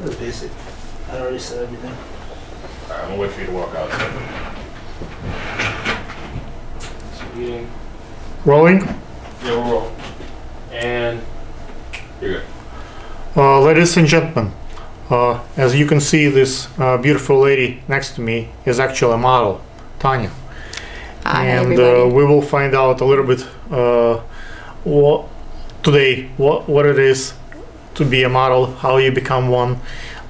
That's basic. I already said everything. Alright, I'm gonna wait for you to walk out. So meeting. Rolling. Yeah, we'll roll. And you're good. Ladies and gentlemen, as you can see, this beautiful lady next to me is actually a model, Tonya. Hi, and everybody. we will find out a little bit today what it is to be a model, how you become one.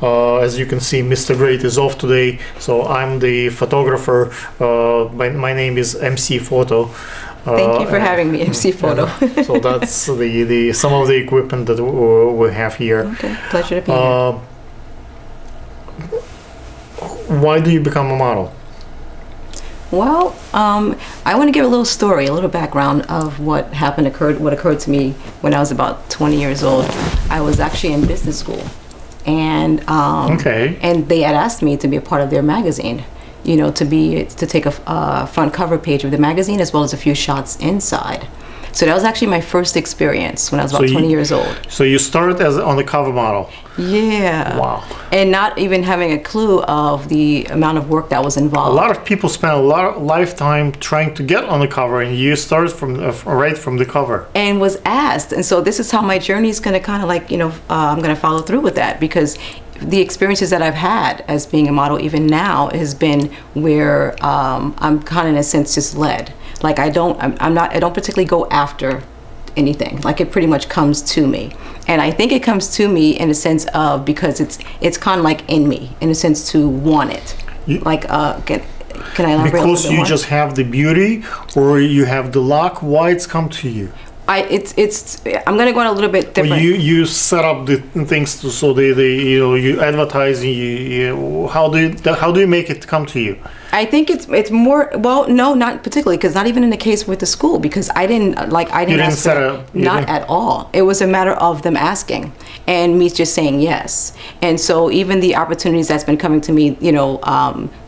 As you can see, Mr. Great is off today, so I'm the photographer. My name is MC Photo. Thank you for having me, MC Photo. So that's the some of the equipment that we have here. Okay, pleasure to be here. Why do you become a model? Well, I want to give a little story, a little background of what occurred to me when I was about 20 years old. I was actually in business school, and and they had asked me to be a part of their magazine. You know, to take a front cover page of the magazine as well as a few shots inside. So that was actually my first experience when I was about 20 years old. So you started as on the cover model. Yeah. Wow. And not even having a clue of the amount of work that was involved. A lot of people spend a lot of lifetime trying to get on the cover, and you started from right from the cover. And was asked, and so this is how my journey is going to kind of like, you know, I'm going to follow through with that, because the experiences that I've had as being a model even now has been where I'm kind of in a sense just led. Like I don't particularly go after anything. Like it pretty much comes to me. And I think it comes to me in a sense of, because it's kind of like in me, in a sense to want it. Like, can I elaborate? Because you just have the beauty, or you have the luck, why it's come to you? I'm going to go on a little bit different. Well, you set up the things so you advertise. How do you make it come to you? I think it's more, well, no, not particularly, because not even in the case with the school, because I didn't ask for it, not at all. It was a matter of them asking and me just saying yes. And so even the opportunities that's been coming to me, you know,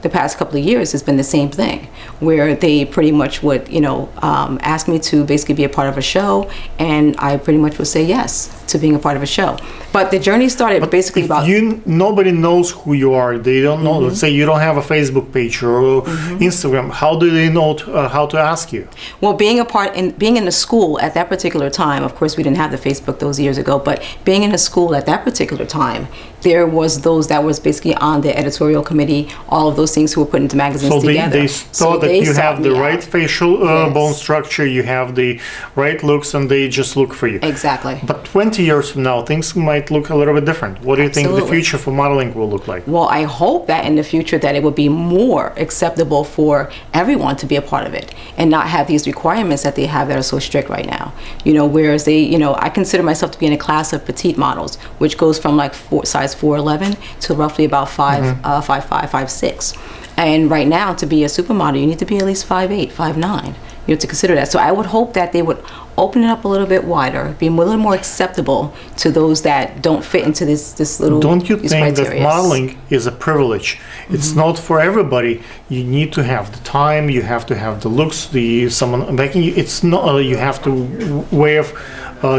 the past couple of years has been the same thing, where they pretty much would, you know, ask me to basically be a part of a show, and I pretty much would say yes to being a part of a show. But the journey started basically about nobody knows who you are. They don't know. Let's say you don't have a Facebook page or Instagram. How do they know how to ask you? Well, being in the school at that particular time, of course we didn't have the Facebook those years ago, but being in a school at that particular time, there was those that was basically on the editorial committee, all of those things who were put into magazines together. They thought that you have the right facial bone structure, you have the right looks, and they just look for you. Exactly. But 20 years from now, things might look a little bit different. What do you think the future for modeling will look like? Well, I hope that in the future that it would be more acceptable for everyone to be a part of it and not have these requirements that they have that are so strict right now. You know, whereas they, you know, I consider myself to be in a class of petite models, which goes from like size 4'11" to roughly about 5'5", 5'6". And right now, to be a supermodel, you need to be at least 5'8", 5'9". You have to consider that. So I would hope that they would open it up a little bit wider, be a little more acceptable to those that don't fit into this little. Don't you think that modeling is a privilege? It's not for everybody. You need to have the time. You have to have the looks. Someone making you. It's not. You have to way of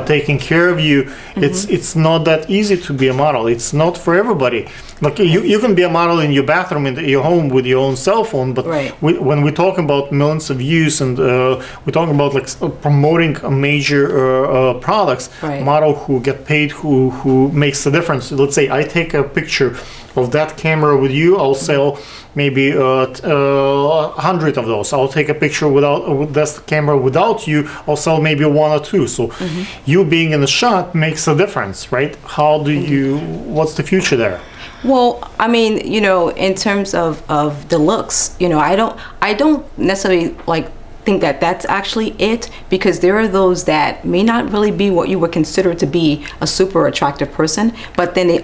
taking care of you. It's not that easy to be a model. It's not for everybody. Like you can be a model in your bathroom in your home with your own cell phone, but when we talk about millions of views and we're talking about like promoting a major products, model who get paid, who makes a difference. Let's say I take a picture of that camera with you, I'll sell maybe 100 of those. I'll take a picture with this camera without you, I'll sell maybe 1 or 2. So you being in the shot makes a difference, right? How do you, what's the future there? Well, I mean, you know, in terms of the looks, you know, I don't necessarily like think that that's actually it, because there are those that may not really be what you would consider to be a super attractive person, but then they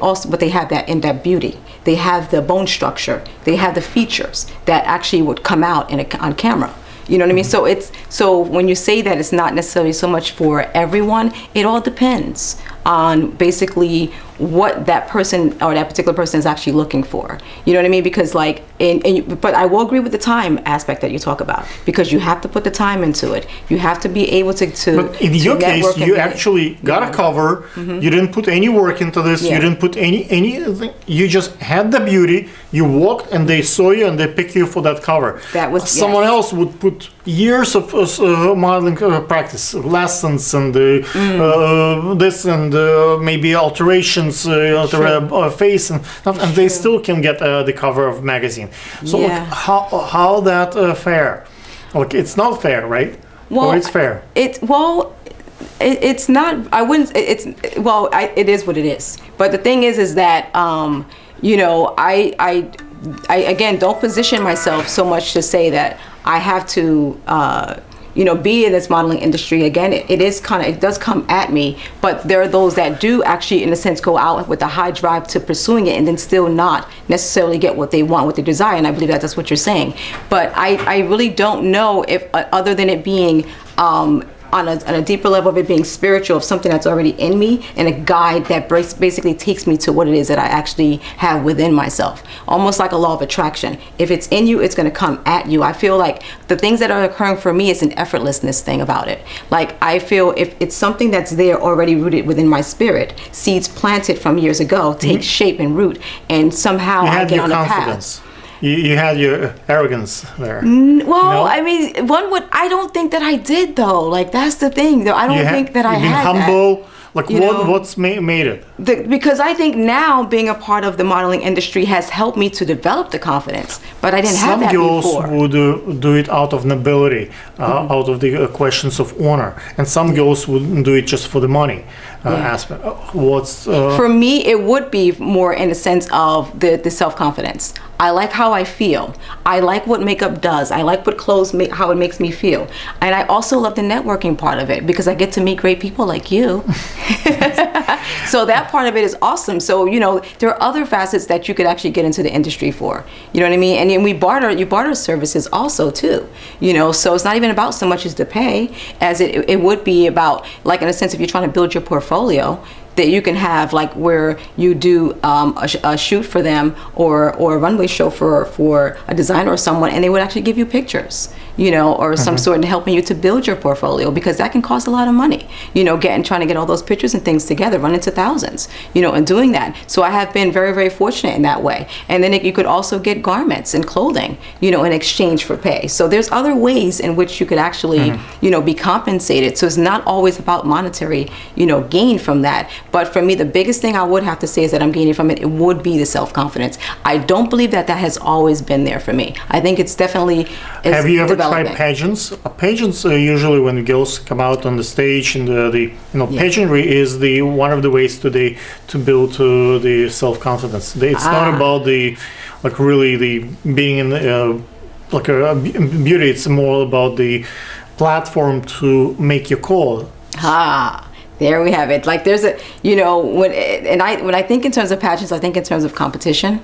have that beauty. They have the bone structure, they have the features that actually would come out on camera. You know what I mean? So when you say that it's not necessarily so much for everyone, it all depends on basically what that person or that particular person is actually looking for. You know what I mean? Because like, but I will agree with the time aspect that you talk about, because you have to put the time into it. You have to be able to But in your case, you actually got a cover. You didn't put any work into this. You didn't put anything. You just had the beauty. You walked and they saw you and they picked you for that cover. That was someone else would put years of modeling practice, lessons, and this and maybe alterations, alter face and stuff, and they still can get the cover of magazine. So look, how that fair? Look, it's not fair, right? Well, or it's fair. It's not. I wouldn't. It is what it is. But the thing is that you know, I again don't position myself so much to say that I have to you know, be in this modeling industry. Again, it does come at me, but there are those that do actually, in a sense, go out with a high drive to pursuing it and then still not necessarily get what they want, what they desire. And I believe that's what you're saying. But I really don't know if, other than it being on a deeper level of it being spiritual, of something that's already in me, and a guide that basically takes me to what it is that I actually have within myself. Almost like a law of attraction. If it's in you, it's going to come at you. I feel like the things that are occurring for me is an effortlessness thing about it. Like, I feel if it's something that's there already rooted within my spirit, seeds planted from years ago take shape and root, and somehow I get on a path. You had your arrogance there. Well, no? I mean, I don't think that I did, though. Like, that's the thing, though. I don't think that I had humble. That. Like, what's made it? Because I think now being a part of the modeling industry has helped me to develop the confidence, but I didn't have that before. Some girls would do it out of nobility, out of the questions of honor, and some girls would do it just for the money aspect. For me, it would be more in the sense of the self-confidence. I like how I feel. I like what makeup does. I like what clothes how it makes me feel. And I also love the networking part of it, because I get to meet great people like you. So that part of it is awesome. So, you know, there are other facets that you could actually get into the industry for. You know what I mean? And then you barter services also too. You know, so it's not even about so much as the pay as it would be about, like, in a sense, if you're trying to build your portfolio, that you can have, like, where you do a shoot for them or a runway show for a designer or someone, and they would actually give you pictures, you know, or some sort, and helping you to build your portfolio, because that can cost a lot of money, you know, trying to get all those pictures and things together, run into thousands, you know, and doing that. So I have been very, very fortunate in that way. And then you could also get garments and clothing, you know, in exchange for pay. So there's other ways in which you could actually, you know, be compensated. So it's not always about monetary, you know, gain from that. But for me, the biggest thing I would have to say is that I'm gaining from it, it would be the self-confidence. I don't believe that has always been there for me. I think it's definitely Have you ever tried pageants? Pageants usually when girls come out on the stage, and pageantry is one of the ways to build the self-confidence. It's not about really being in a beauty. It's more about the platform to make your call. There we have it. Like, there's a, you know, when I think in terms of pageants, I think in terms of competition,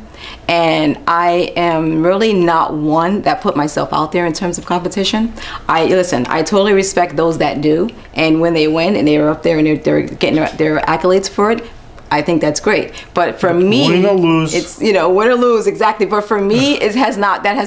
and I am really not one that put myself out there in terms of competition. I totally respect those that do, and when they win and they're up there and they're getting their accolades for it, I think that's great. But for me, win or lose. It's, you know, win or lose, exactly. But for me, that has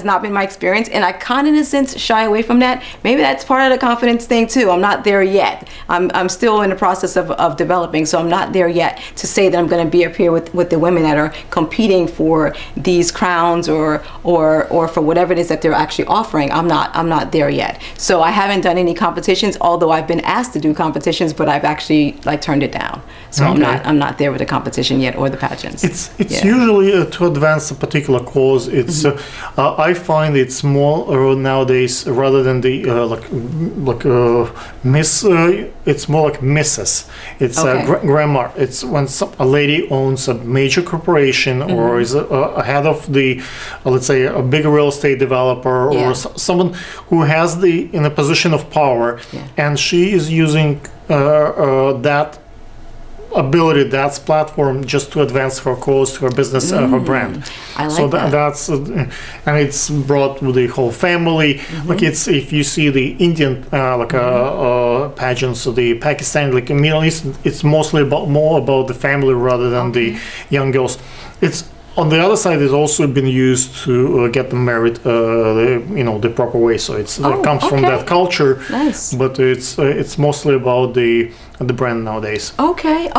not been my experience, and I kind of, in a sense, shy away from that. Maybe that's part of the confidence thing too. I'm not there yet. I'm still in the process of developing, so I'm not there yet to say that I'm going to be up here with the women that are competing for these crowns or for whatever it is that they're actually offering. I'm not there yet. So I haven't done any competitions, although I've been asked to do competitions, but I've actually turned it down. So okay. I'm not there with the competition yet, or the pageants. It's usually to advance a particular cause. It's I find it's more nowadays, rather than the miss. It's more like misses. It's grandma. It's when a lady owns a major corporation or is a head of the, let's say, a big real estate developer or someone who has in a position of power, and she is using that ability, that's platform just to advance her cause, her business, her brand. I like So that. that's and it's brought with the whole family. Like it's if you see the Indian pageants, or the Pakistan, like in Middle East, it's mostly more about the family rather than the young girls. It's on the other side, it's also been used to get them married, the proper way. So it comes from that culture. Nice. But it's mostly about the brand nowadays. Okay,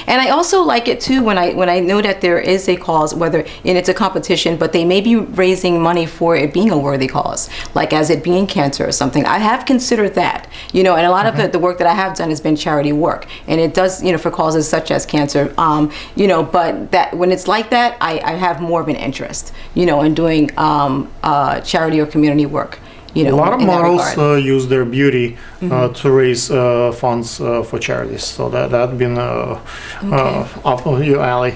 and I also like it too when I know that there is a cause, and it's a competition, but they may be raising money for it being a worthy cause, like as it being cancer or something. I have considered that, and a lot of the work that I have done has been charity work, and it does, for causes such as cancer, but that when it's like that, I have more of an interest, in doing charity or community work. A lot of models use their beauty to raise funds for charities. So that's been up your alley.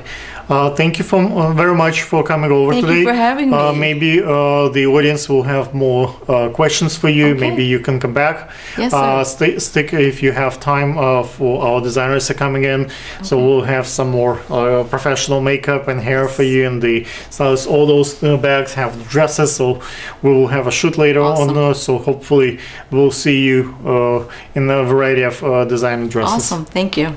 Thank you very much for coming over today. Thank you for having me. Maybe the audience will have more questions for you. Okay. Maybe you can come back. Yes, sir. Stick if you have time for our designers are coming in. So we'll have some more professional makeup and hair for you. And all those bags have dresses. So we will have a shoot later on. So hopefully we'll see you in a variety of design dresses. Awesome. Thank you.